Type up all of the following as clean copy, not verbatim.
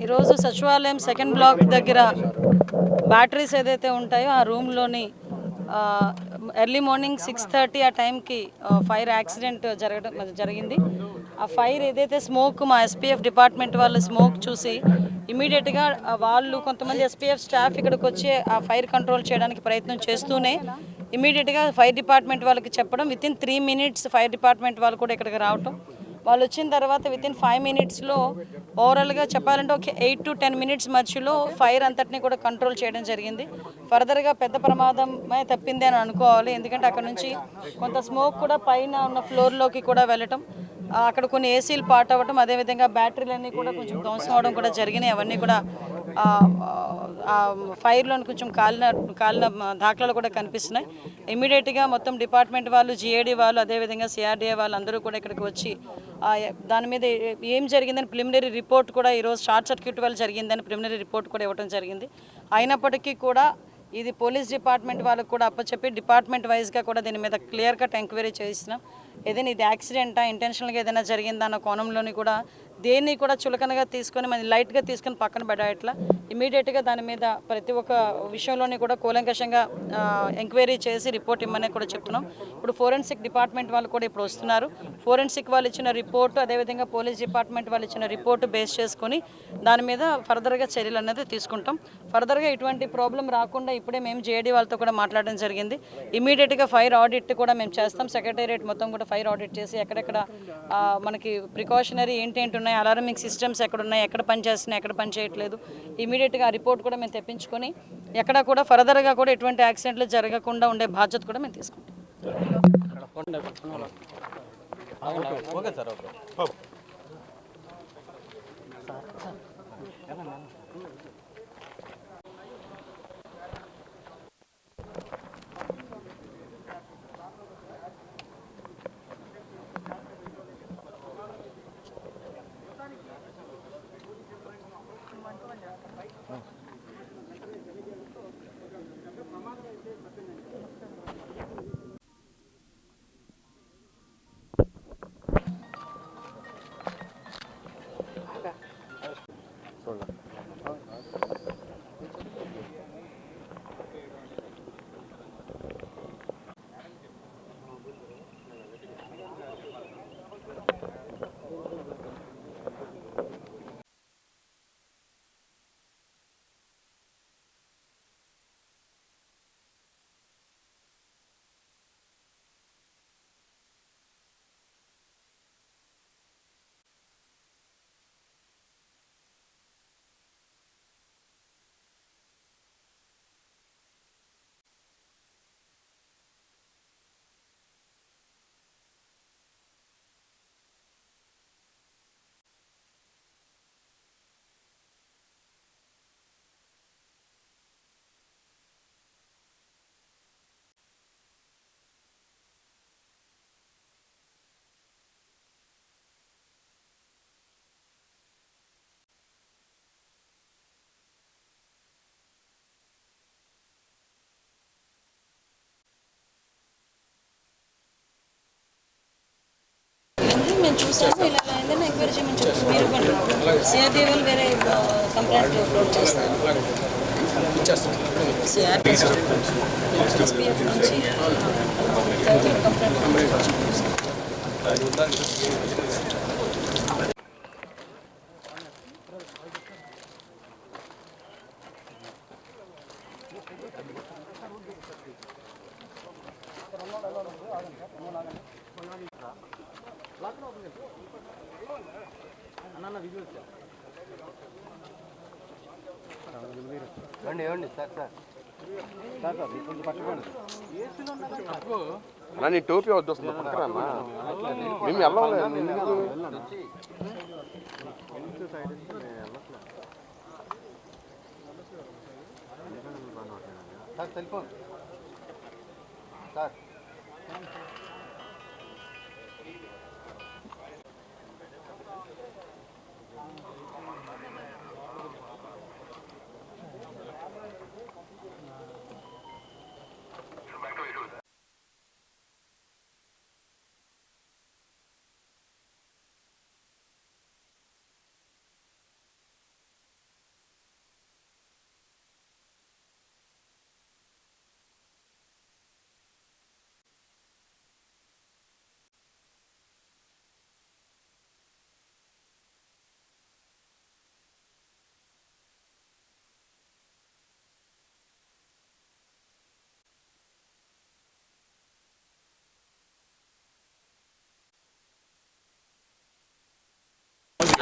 ఈరోజు సచివాలయం second black దగ్గర బ్యాటరీస్ ఏదైతే ఉంటాయో ఆ రూమ్లోని ఎర్లీ మార్నింగ్ 6:30 ఆ టైంకి ఫైర్ యాక్సిడెంట్ జరిగింది. ఆ ఫైర్ ఏదైతే స్మోక్ మా ఎస్పీఎఫ్ డిపార్ట్మెంట్ వాళ్ళు స్మోక్ చూసి ఇమీడియట్గా వాళ్ళు కొంతమంది ఎస్పీఎఫ్ స్టాఫ్ ఇక్కడికి వచ్చి ఆ ఫైర్ కంట్రోల్ చేయడానికి ప్రయత్నం చేస్తూనే ఇమీడియట్గా ఫైర్ డిపార్ట్మెంట్ వాళ్ళకి చెప్పడం వితిన్ 3 minutes ఫైర్ డిపార్ట్మెంట్ వాళ్ళు కూడా ఇక్కడికి రావటం. వాళ్ళు వచ్చిన తర్వాత వితిన్ 5 minutesలో ఓవరాల్గా చెప్పాలంటే ఒక 8 to 10 minutes మధ్యలో ఫైర్ అంతటిని కూడా కంట్రోల్ చేయడం జరిగింది. ఫర్దర్గా పెద్ద ప్రమాదమే తప్పింది అని అనుకోవాలి. ఎందుకంటే అక్కడ నుంచి కొంత స్మోక్ కూడా పైన ఉన్న ఫ్లోర్లోకి కూడా వెళ్ళటం, అక్కడ కొన్ని ఏసీలు పాట్ అవ్వటం, అదేవిధంగా బ్యాటరీలన్నీ కూడా కొంచెం ధ్వంసం అవడం కూడా జరిగినాయి. అవన్నీ కూడా ఫైర్లో కొంచెం కాలిన దాఖలాలు కూడా కనిపిస్తున్నాయి. ఇమీడియట్గా మొత్తం డిపార్ట్మెంట్ వాళ్ళు, జిఏడి వాళ్ళు, అదేవిధంగా సిఆర్డీఏ వాళ్ళు అందరూ కూడా ఇక్కడికి వచ్చి దాని మీద ఏం జరిగిందని ప్రిలిమినరీ రిపోర్ట్ కూడా ఈరోజు షార్ట్ సర్క్యూట్ వల్ల జరిగిందని ప్రిలిమినరీ రిపోర్ట్ కూడా ఇవ్వడం జరిగింది. అయినప్పటికీ కూడా ఇది పోలీస్ డిపార్ట్మెంట్ వాళ్ళకు కూడా అప్పచెప్పి డిపార్ట్మెంట్ వైజ్గా కూడా దీని మీద క్లియర్ కట్ ఎంక్వైరీ చేసినాం. ఏదైనా ఇది యాక్సిడెంటా, ఇంటెన్షనల్గా ఏదైనా జరిగిందా అన్న కోణంలోని కూడా దేన్ని కూడా చులకనగా తీసుకొని మన లైట్గా తీసుకొని పక్కన పెట్టట్లా. ఇమీడియట్గా దాని మీద ప్రతి ఒక్క విషయంలోని కూడా కూలంకషంగా ఎంక్వైరీ చేసి రిపోర్ట్ ఇమ్మని కూడా చెప్తున్నాం. ఇప్పుడు ఫోరెన్సిక్ డిపార్ట్మెంట్ వాళ్ళు కూడా ఇప్పుడు వస్తున్నారు. ఫోరెన్సిక్ వాళ్ళు ఇచ్చిన రిపోర్టు, అదేవిధంగా పోలీస్ డిపార్ట్మెంట్ వాళ్ళు ఇచ్చిన రిపోర్టు బేస్ చేసుకొని దాని మీద ఫర్దర్గా చర్యలు అనేది తీసుకుంటాం. ఫర్దర్గా ఇటువంటి ప్రాబ్లం రాకుండా ఇప్పుడే మేము జేడీ వాళ్ళతో కూడా మాట్లాడడం జరిగింది. ఇమీడియట్గా ఫైర్ ఆడిట్ కూడా మేము చేస్తాం. సెక్రటేరియట్ మొత్తం కూడా ఫైర్ ఆడిట్ చేసి ఎక్కడెక్కడ మనకి ప్రికాషనరీ ఏంటేంటి ఉన్నాయి, అలారమింగ్ సిస్టమ్స్ ఎక్కడ ఉన్నాయి, ఎక్కడ పనిచేస్తున్నాయి, ఎక్కడ పని చేయట్లేదు, ఇమీడియట్గా ఆ రిపోర్ట్ కూడా మేము తెప్పించుకొని ఎక్కడ కూడా ఫర్దర్గా కూడా ఎటువంటి యాక్సిడెంట్లు జరగకుండా ఉండే బాధ్యత కూడా మేము తీసుకుంటాం. మేము చూసాము, ఇలా అయిందని ఎంక్వైరీ చేయమని చెప్తాం. మీరు కూడా సిఆర్డీ వాళ్ళు వేరే కంప్లైంట్ ఫ్లోట్ చేస్తారు. సిఆర్డీ ఎస్పీఎఫ్ నుంచి కంప్లైంట్ నీ టోపీ వద్దు వస్తుంది పక్కన మేము వెళ్ళలేదు. Sir cellphone sir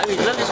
visual